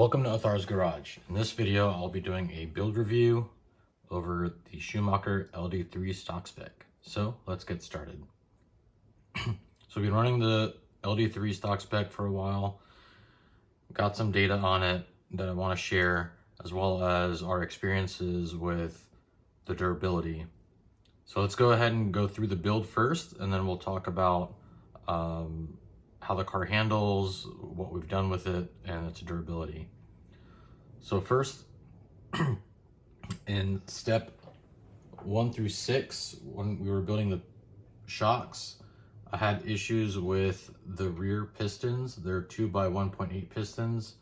Welcome to Othar's Garage. In this video, I'll be doing a build review over the Schumacher LD3 stock spec. So let's get started. So we've been running the LD3 stock spec for a while. Got some data on it that I want to share, as well as our experiences with the durability. So let's go ahead and go through the build first, and then we'll talk about how the car handles, what we've done with it, and its durability. So first, in step 1 through 6, when we were building the shocks, I had issues with the rear pistons. They're 2x1.8 pistons.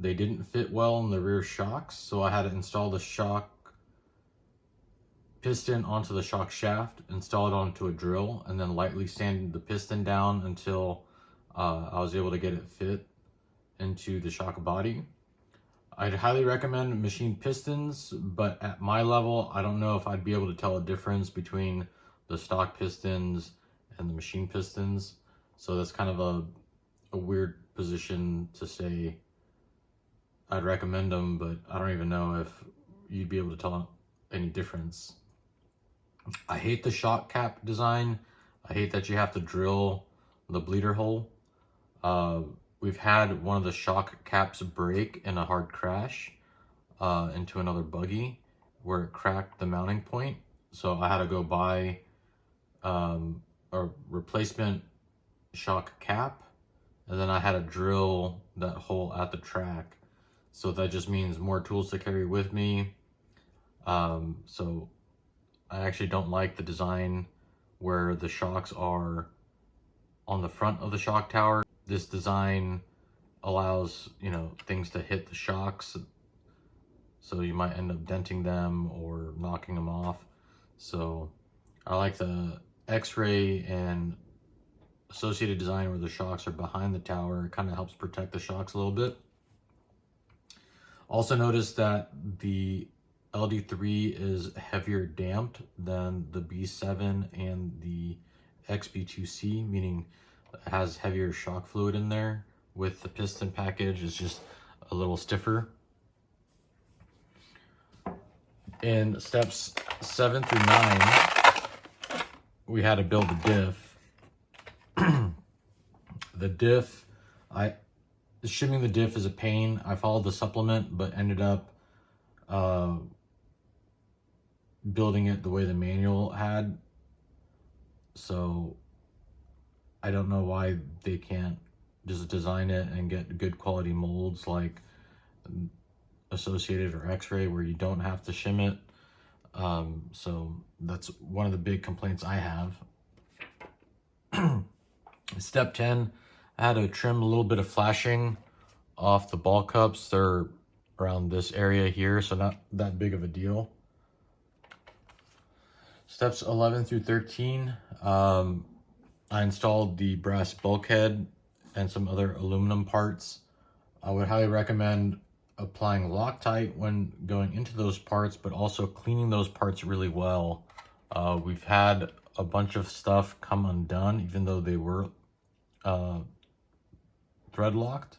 They didn't fit well in the rear shocks, so I had to install the shock piston onto the shock shaft, install it onto a drill, and then lightly sand the piston down until I was able to get it fit into the shock body. I'd highly recommend machined pistons, but at my level, I don't know if I'd be able to tell a difference between the stock pistons and the machine pistons. So that's kind of a weird position to say I'd recommend them, but I don't even know if you'd be able to tell any difference. I hate the shock cap design. I hate that you have to drill the bleeder hole. We've had one of the shock caps break in a hard crash into another buggy where it cracked the mounting point. So I had to go buy a replacement shock cap, and then I had to drill that hole at the track. So that just means more tools to carry with me. So I actually don't like the design where the shocks are on the front of the shock tower. This design allows, things to hit the shocks, so you might end up denting them or knocking them off. So I like the X-ray and associated design where the shocks are behind the tower. It kind of helps protect the shocks a little bit. Also notice that the LD3 is heavier damped than the B7 and the XB2C, meaning it has heavier shock fluid in there. With the piston package, it's just a little stiffer. In steps 7 through 9, we had to build the diff. The diff, shimming the diff is a pain. I followed the supplement, but ended up building it the way the manual had. So I don't know why they can't just design it and get good quality molds like Associated or X-Ray where you don't have to shim it. So that's one of the big complaints I have. Step 10, I had to trim a little bit of flashing off the ball cups. They're around this area here, so not that big of a deal. Steps 11 through 13, I installed the brass bulkhead and some other aluminum parts. I would highly recommend applying Loctite when going into those parts, but also cleaning those parts really well. We've had a bunch of stuff come undone, even though they were thread locked.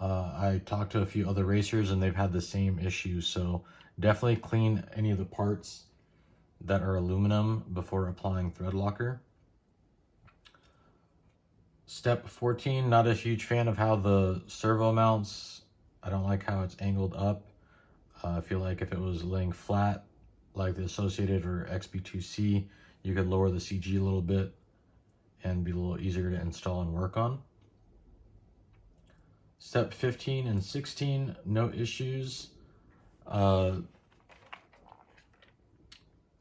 I talked to a few other racers and they've had the same issue, so definitely clean any of the parts that are aluminum before applying thread locker. Step 14, not a huge fan of how the servo mounts. I don't like how it's angled up. I feel like if it was laying flat like the Associated or XB2C, you could lower the CG a little bit and be a little easier to install and work on. Step 15 and 16, no issues.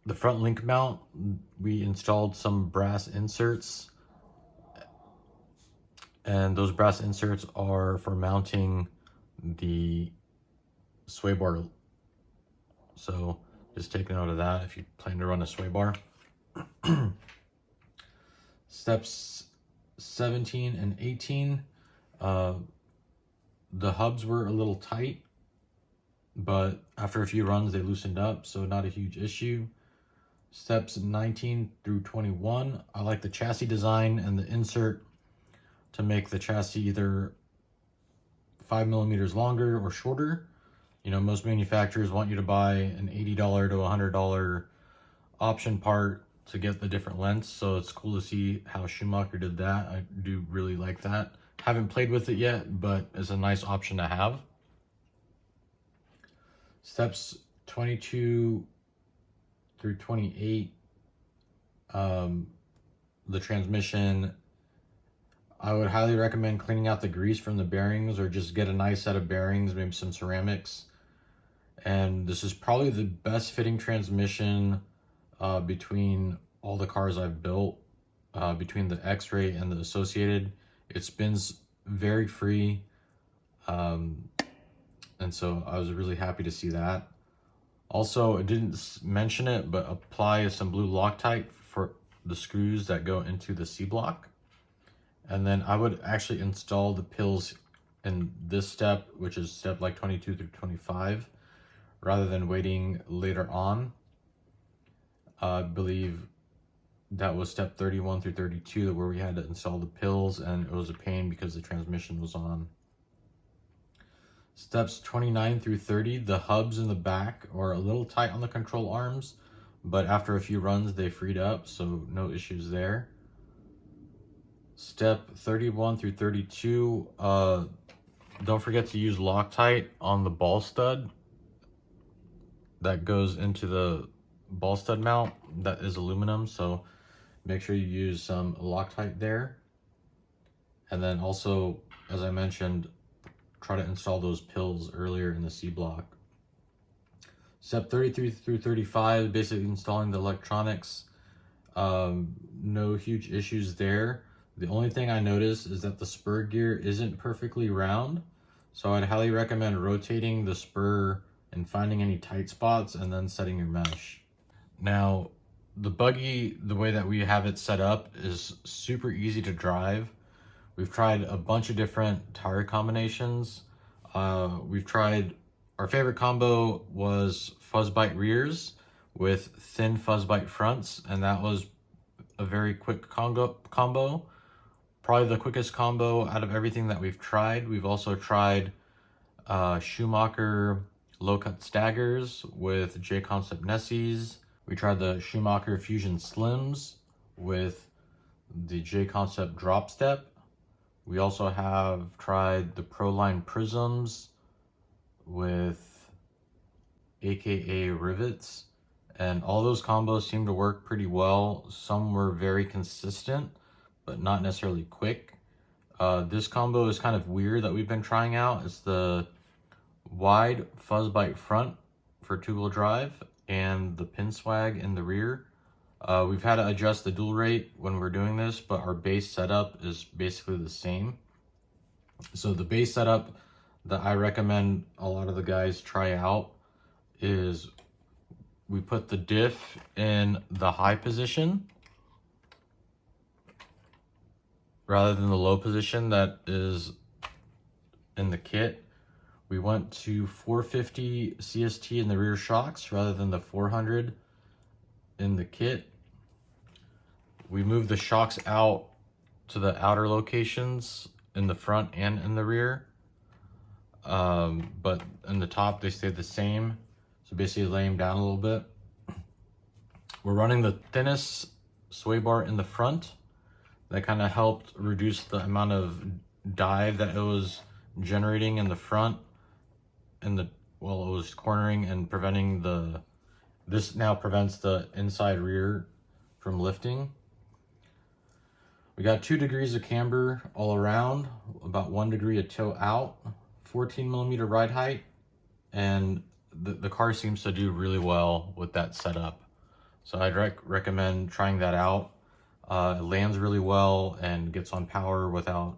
The front link mount, we installed some brass inserts, and those brass inserts are for mounting the sway bar. So just take note of that if you plan to run a sway bar. Steps 17 and 18, the hubs were a little tight, but after a few runs they loosened up, so not a huge issue. Steps 19 through 21, I like the chassis design and the insert to make the chassis either 5 millimeters longer or shorter. You know, most manufacturers want you to buy an $80 to $100 option part to get the different lengths. So it's cool to see how Schumacher did that. I do really like that. Haven't played with it yet, but it's a nice option to have. Steps 22 through 28, the transmission, I would highly recommend cleaning out the grease from the bearings, or just get a nice set of bearings, maybe some ceramics. And this is probably the best fitting transmission between all the cars I've built, between the X-Ray and the Associated. It spins very free, and so I was really happy to see that. Also, I didn't mention it, but apply some blue Loctite for the screws that go into the C-block. And then I would actually install the pills in this step, which is step like 22 through 25, rather than waiting later on. I believe that was step 31 through 32 where we had to install the pills, and it was a pain because the transmission was on. Steps 29 through 30, the hubs in the back are a little tight on the control arms, but after a few runs they freed up, so no issues there. Step 31 through 32, don't forget to use Loctite on the ball stud that goes into the ball stud mount. That is aluminum, so make sure you use some Loctite there. And then also, as I mentioned, try to install those pills earlier in the C block. Step 33 through 35, basically installing the electronics. No huge issues there. The only thing I noticed is that the spur gear isn't perfectly round, so I'd highly recommend rotating the spur and finding any tight spots and then setting your mesh. Now, the buggy, the way that we have it set up, is super easy to drive. We've tried a bunch of different tire combinations. We've tried, our favorite combo was fuzz bite rears with thin fuzz bite fronts, and that was a very quick combo. Probably the quickest combo out of everything that we've tried. We've also tried Schumacher low cut staggers with J Concept Nessies. We tried the Schumacher Fusion Slims with the J Concept drop step. We also have tried the Proline Prisms with AKA rivets, and all those combos seem to work pretty well. Some were very consistent, but not necessarily quick. This combo is kind of weird that we've been trying out. It's the wide fuzz bite front for two-wheel drive and the pin swag in the rear. We've had to adjust the dual rate when we're doing this, but our base setup is basically the same. So the base setup that I recommend a lot of the guys try out is we put the diff in the high position rather than the low position that is in the kit. We went to 450 CST in the rear shocks rather than the 400 in the kit. We moved the shocks out to the outer locations in the front and in the rear. But in the top, they stayed the same. So basically lay them down a little bit. We're running the thinnest sway bar in the front. That kind of helped reduce the amount of dive that it was generating in the front, while it was cornering and preventing this now prevents the inside rear from lifting. We got 2 degrees of camber all around, about 1 degree of toe out, 14 millimeter ride height, and the car seems to do really well with that setup. So I'd recommend trying that out. It lands really well and gets on power without,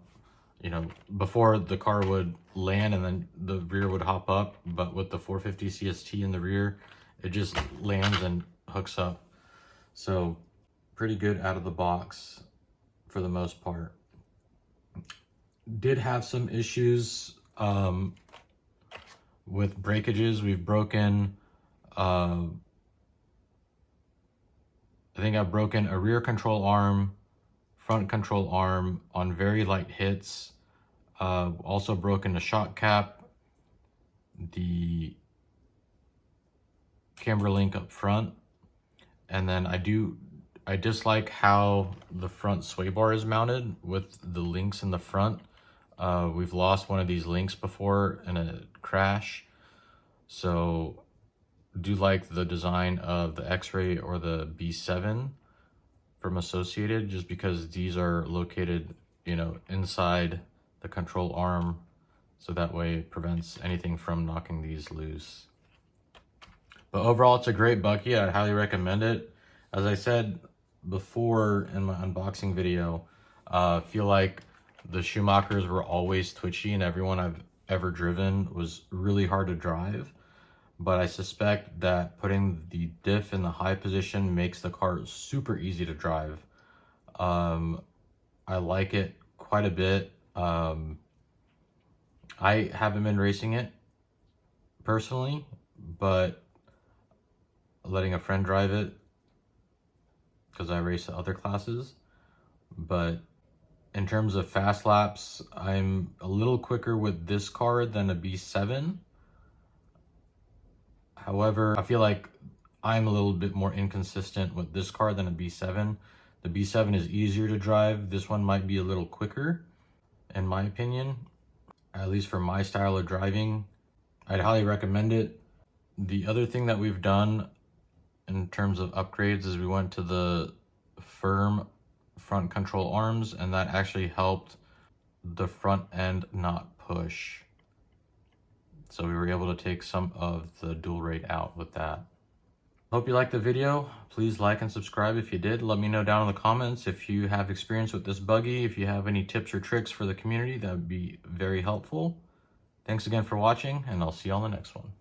before the car would land and then the rear would hop up, but with the 450 CST in the rear, it just lands and hooks up. So pretty good out of the box for the most part. Did have some issues with breakages. We've broken, I think I've broken a rear control arm, front control arm on very light hits. Also broken the shock cap, the camber link up front, and then I dislike how the front sway bar is mounted with the links in the front. We've lost one of these links before in a crash, so do like the design of the X-Ray or the B7 from Associated, just because these are located, you know, inside the control arm, so that way it prevents anything from knocking these loose. But overall, it's a great Bucky. I highly recommend it. As I said before in my unboxing video, I feel like the Schumachers were always twitchy, and everyone I've ever driven was really hard to drive. But I suspect that putting the diff in the high position makes the car super easy to drive. I like it quite a bit. I haven't been racing it personally, but letting a friend drive it because I race other classes. But in terms of fast laps, I'm a little quicker with this car than a B7. However, I feel like I'm a little bit more inconsistent with this car than a B7. The B7 is easier to drive. This one might be a little quicker, in my opinion, at least for my style of driving. I'd highly recommend it. The other thing that we've done in terms of upgrades is we went to the firm front control arms, and that actually helped the front end not push. So we were able to take some of the dual rate out with that. Hope you liked the video. Please like and subscribe if you did. Let me know down in the comments if you have experience with this buggy. If you have any tips or tricks for the community, that would be very helpful. Thanks again for watching, and I'll see you on the next one.